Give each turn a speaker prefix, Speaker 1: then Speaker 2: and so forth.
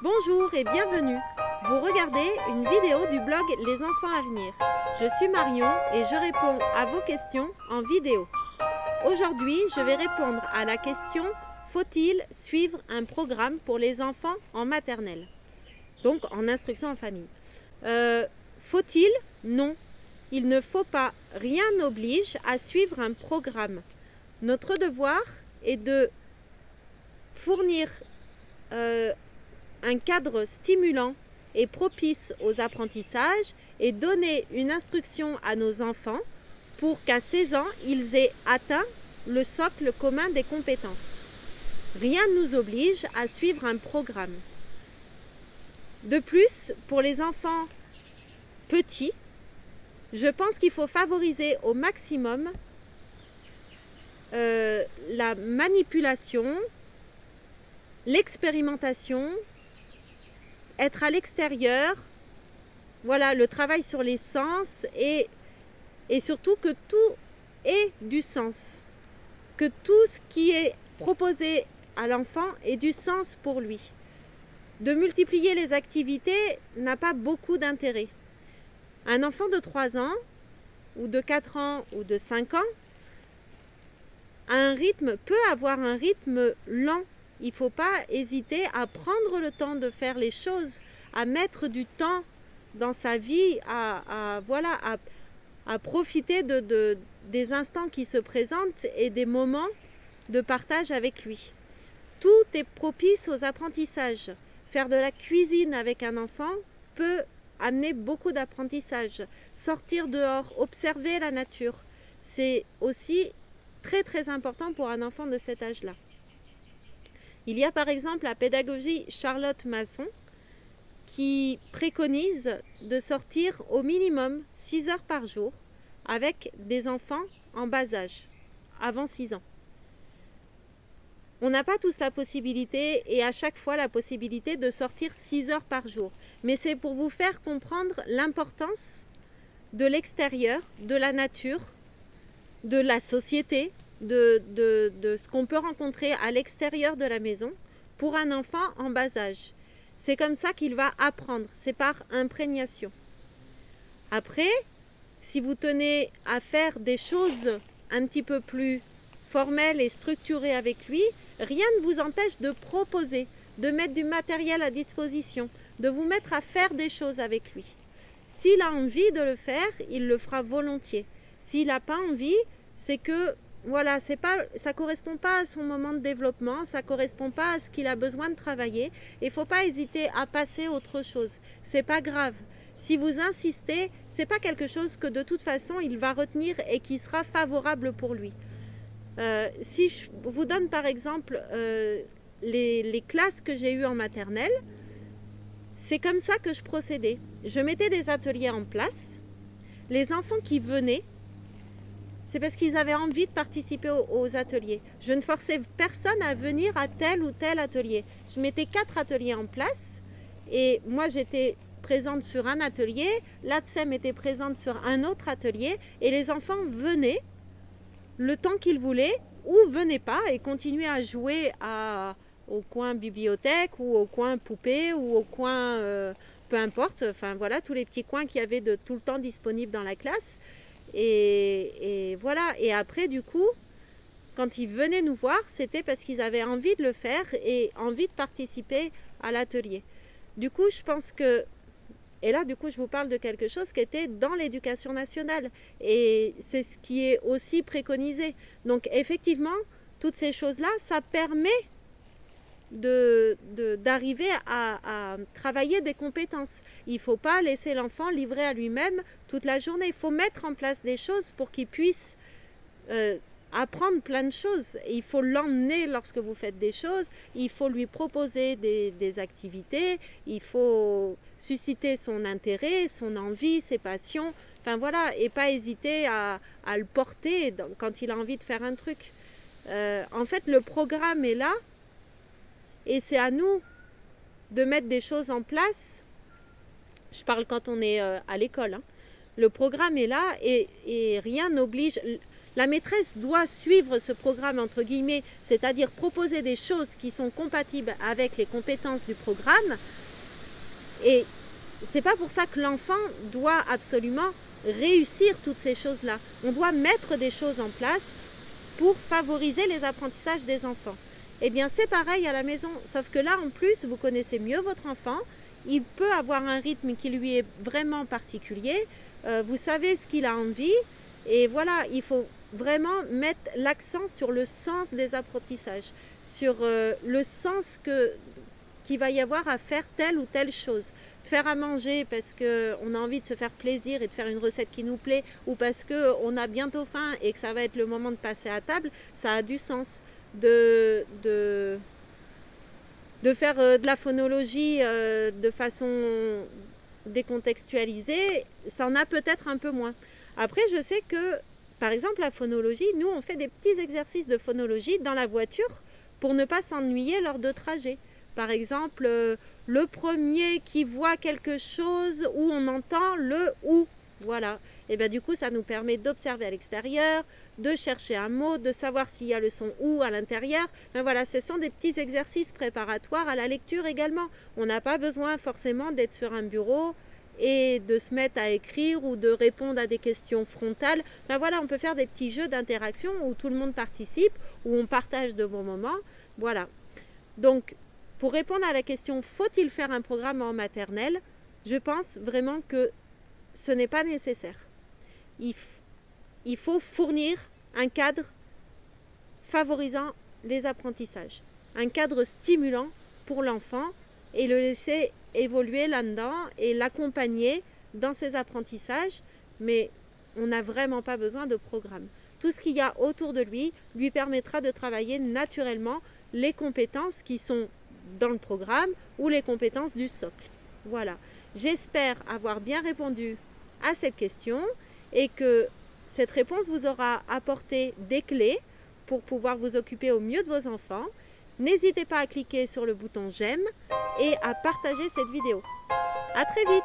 Speaker 1: Bonjour et bienvenue. Vous regardez une vidéo du blog Les Enfants à venir. Je suis Marion et je réponds à vos questions en vidéo. Aujourd'hui, je vais répondre à la question « Faut-il suivre un programme pour les enfants en maternelle ?» Donc en instruction en famille. Faut-il? Non. Il ne faut pas. Rien n'oblige à suivre un programme. Notre devoir est de fournir un cadre stimulant et propice aux apprentissages et donner une instruction à nos enfants pour qu'à 16 ans, ils aient atteint le socle commun des compétences. Rien ne nous oblige à suivre un programme. De plus, pour les enfants petits, je pense qu'il faut favoriser au maximum la manipulation, l'expérimentation, être à l'extérieur, voilà, le travail sur les sens et surtout que tout ait du sens, que tout ce qui est proposé à l'enfant ait du sens pour lui. De multiplier les activités n'a pas beaucoup d'intérêt. Un enfant de 3 ans, ou de 4 ans, ou de 5 ans, peut avoir un rythme lent. Il ne faut pas hésiter à prendre le temps de faire les choses, à mettre du temps dans sa vie, à profiter des instants qui se présentent et des moments de partage avec lui. Tout est propice aux apprentissages. Faire de la cuisine avec un enfant peut amener beaucoup d'apprentissage. Sortir dehors, observer la nature, c'est aussi très très important pour un enfant de cet âge-là. Il y a par exemple la pédagogie Charlotte Masson qui préconise de sortir au minimum 6 heures par jour avec des enfants en bas âge, avant 6 ans. On n'a pas tous la possibilité et à chaque fois la possibilité de sortir 6 heures par jour. Mais c'est pour vous faire comprendre l'importance de l'extérieur, de la nature, de la société, de ce qu'on peut rencontrer à l'extérieur de la maison pour un enfant en bas âge. C'est comme ça qu'il va apprendre, c'est par imprégnation. Après, si vous tenez à faire des choses un petit peu plus formelles et structurées avec lui, rien ne vous empêche de proposer, de mettre du matériel à disposition, de vous mettre à faire des choses avec lui. S'il a envie de le faire, il le fera volontiers. S'il n'a pas envie, c'est que voilà, ça ne correspond pas à son moment de développement, ça ne correspond pas à ce qu'il a besoin de travailler. Il ne faut pas hésiter à passer à autre chose. Ce n'est pas grave. Si vous insistez, ce n'est pas quelque chose que de toute façon il va retenir et qui sera favorable pour lui. Si je vous donne par exemple les classes que j'ai eues en maternelle, c'est comme ça que je procédais. Je mettais des ateliers en place. Les enfants qui venaient, c'est parce qu'ils avaient envie de participer aux ateliers. Je ne forçais personne à venir à tel ou tel atelier. Je mettais 4 ateliers en place et moi j'étais présente sur un atelier, l'ATSEM était présente sur un autre atelier et les enfants venaient le temps qu'ils voulaient ou venaient pas et continuaient à jouer au coin bibliothèque ou au coin poupée ou au coin peu importe, enfin voilà tous les petits coins qu'il y avait de tout le temps disponibles dans la classe. Et voilà, et après du coup, quand ils venaient nous voir, c'était parce qu'ils avaient envie de le faire et envie de participer à l'atelier. Du coup, je pense que, et là du coup je vous parle de quelque chose qui était dans l'éducation nationale et c'est ce qui est aussi préconisé. Donc effectivement, toutes ces choses-là, ça permet d'arriver à travailler des compétences. Il ne faut pas laisser l'enfant livré à lui-même toute la journée. Il faut mettre en place des choses pour qu'il puisse apprendre plein de choses. Il faut l'emmener lorsque vous faites des choses, il faut lui proposer des activités, il faut susciter son intérêt, son envie, ses passions, enfin voilà, et pas hésiter à le porter quand il a envie de faire un truc. En fait, le programme est là, et c'est à nous de mettre des choses en place. Je parle quand on est à l'école. Hein. Le programme est là et rien n'oblige. La maîtresse doit suivre ce programme entre guillemets, c'est-à-dire proposer des choses qui sont compatibles avec les compétences du programme. Et c'est pas pour ça que l'enfant doit absolument réussir toutes ces choses-là. On doit mettre des choses en place pour favoriser les apprentissages des enfants. Eh bien, c'est pareil à la maison, sauf que là, en plus, vous connaissez mieux votre enfant. Il peut avoir un rythme qui lui est vraiment particulier. Vous savez ce qu'il a envie. Et voilà, il faut vraiment mettre l'accent sur le sens des apprentissages, sur le sens qu'il va y avoir à faire telle ou telle chose. De faire à manger parce qu'on a envie de se faire plaisir et de faire une recette qui nous plaît, ou parce qu'on a bientôt faim et que ça va être le moment de passer à table, ça a du sens. De faire de la phonologie de façon décontextualisée, ça en a peut-être un peu moins. Après, je sais que, par exemple, la phonologie, nous, on fait des petits exercices de phonologie dans la voiture pour ne pas s'ennuyer lors de trajets. Par exemple, le premier qui voit quelque chose où on entend le « ou », voilà. Et bien du coup, ça nous permet d'observer à l'extérieur, de chercher un mot, de savoir s'il y a le son « ou » à l'intérieur. Ben voilà, ce sont des petits exercices préparatoires à la lecture également. On n'a pas besoin forcément d'être sur un bureau et de se mettre à écrire ou de répondre à des questions frontales. Ben voilà, on peut faire des petits jeux d'interaction où tout le monde participe, où on partage de bons moments. Voilà. Donc, pour répondre à la question « faut-il faire un programme en maternelle ?», je pense vraiment que ce n'est pas nécessaire. Il faut fournir un cadre favorisant les apprentissages, un cadre stimulant pour l'enfant et le laisser évoluer là-dedans et l'accompagner dans ses apprentissages, mais on n'a vraiment pas besoin de programme. Tout ce qu'il y a autour de lui permettra de travailler naturellement les compétences qui sont dans le programme ou les compétences du socle. Voilà. J'espère avoir bien répondu à cette question et que cette réponse vous aura apporté des clés pour pouvoir vous occuper au mieux de vos enfants. N'hésitez pas à cliquer sur le bouton j'aime et à partager cette vidéo. À très vite!